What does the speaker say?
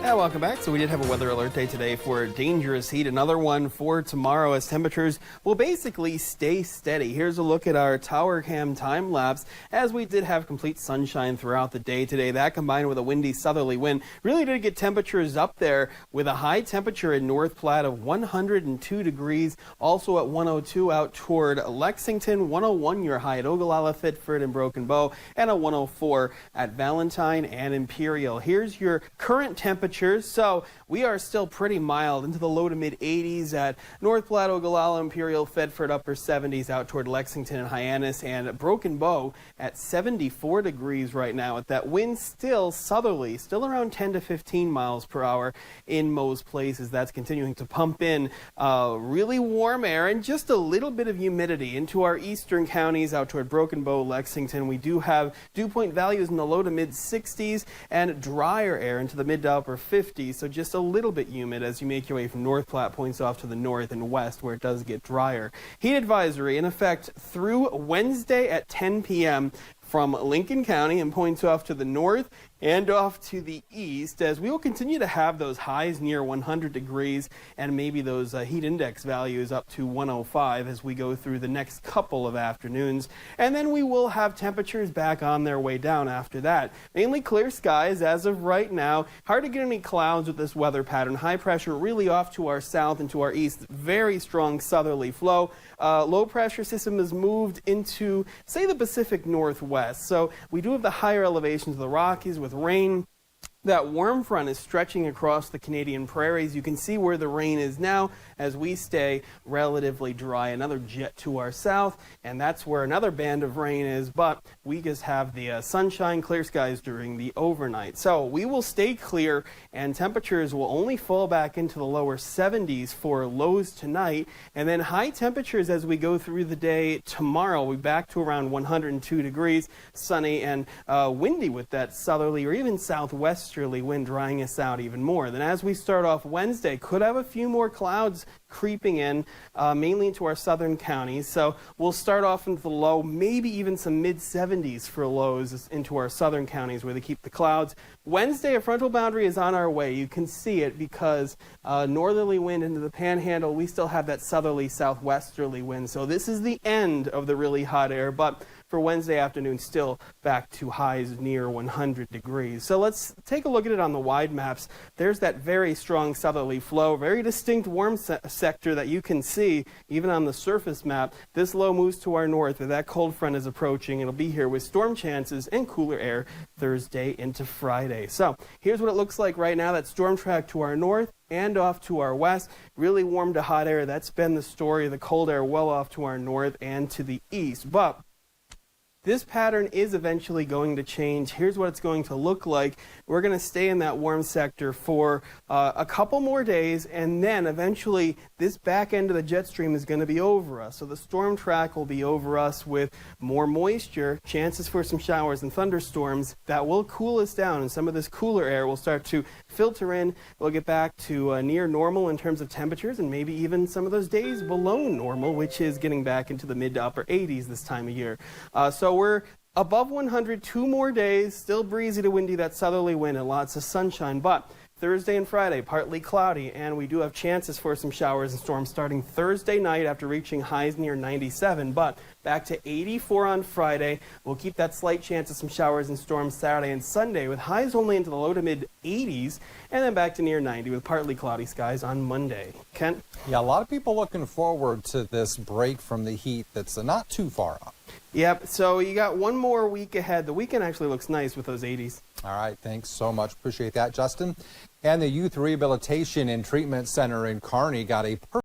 Yeah, welcome back. So we did have a weather alert day today for dangerous heat. Another one for tomorrow as temperatures will basically stay steady. Here's a look at our tower cam time lapse as we did have complete sunshine throughout the day today. That combined with a windy southerly wind really did get temperatures up there with a high temperature in North Platte of 102 degrees. Also at 102 out toward Lexington, 101 your high at Ogallala, Thetford, and Broken Bow, and a 104 at Valentine and Imperial. Here's your current temperature. So we are still pretty mild into the low to mid 80s at North Platte, Ogallala, Imperial, Thetford, upper 70s out toward Lexington and Hyannis, and Broken Bow at 74 degrees right now. With that wind still southerly, still around 10 to 15 miles per hour in most places. That's continuing to pump in really warm air and just a little bit of humidity into our eastern counties out toward Broken Bow, Lexington. We do have dew point values in the low to mid 60s and drier air into the mid to upper 50s, so just a little bit humid as you make your way from North Platte points off to the north and west where it does get drier. Heat advisory in effect through Wednesday at 10 p.m. from Lincoln County and points off to the north and off to the east, as we will continue to have those highs near 100 degrees and maybe those heat index values up to 105 as we go through the next couple of afternoons. And then we will have temperatures back on their way down after that. Mainly clear skies as of right now. Hard to get any clouds with this weather pattern. High pressure really off to our south and to our east. Very strong southerly flow. Low pressure system has moved into, say, the Pacific Northwest. So we do have the higher elevations of the Rockies with rain. That warm front is stretching across the Canadian prairies. You can see where the rain is now as we stay relatively dry. Another jet to our south, and that's where another band of rain is, but we just have the sunshine, clear skies during the overnight. So we will stay clear, and temperatures will only fall back into the lower 70s for lows tonight, and then high temperatures as we go through the day tomorrow. We'll be back to around 102 degrees, sunny and windy with that southerly or even southwesterly wind drying us out even more. Then as we start off Wednesday, could have a few more clouds creeping in, mainly into our southern counties. So we'll start off into the low, maybe even some mid 70s for lows into our southern counties where they keep the clouds. Wednesday, a frontal boundary is on our way. You can see it because northerly wind into the panhandle. We still have that southerly southwesterly wind. So this is the end of the really hot air, but for Wednesday afternoon, still back to highs near 100 degrees. So let's take a look at it on the wide maps. There's that very strong southerly flow, very distinct warm sector that you can see even on the surface map. This low moves to our north, and that cold front is approaching. It'll be here with storm chances and cooler air Thursday into Friday. So here's what it looks like right now. That storm track to our north and off to our west. Really warm to hot air. That's been the story. The cold air well off to our north and to the east. But this pattern is eventually going to change. Here's what it's going to look like. We're going to stay in that warm sector for a couple more days, and then eventually this back end of the jet stream is going to be over us. So the storm track will be over us with more moisture, chances for some showers and thunderstorms that will cool us down, and some of this cooler air will start to filter in. We'll get back to near normal in terms of temperatures, and maybe even some of those days below normal, which is getting back into the mid to upper 80s this time of year. So we're above 100, 2 more days, still breezy to windy, that southerly wind, and lots of sunshine. But Thursday and Friday, partly cloudy, and we do have chances for some showers and storms starting Thursday night after reaching highs near 97, but back to 84 on Friday. We'll keep that slight chance of some showers and storms Saturday and Sunday with highs only into the low to mid 80s, and then back to near 90 with partly cloudy skies on Monday. Kent? Yeah, a lot of people looking forward to this break from the heat that's not too far off. Yep, so you got one more week ahead. The weekend actually looks nice with those 80s. All right, thanks so much. Appreciate that, Justin. And the Youth Rehabilitation and Treatment Center in Kearney got a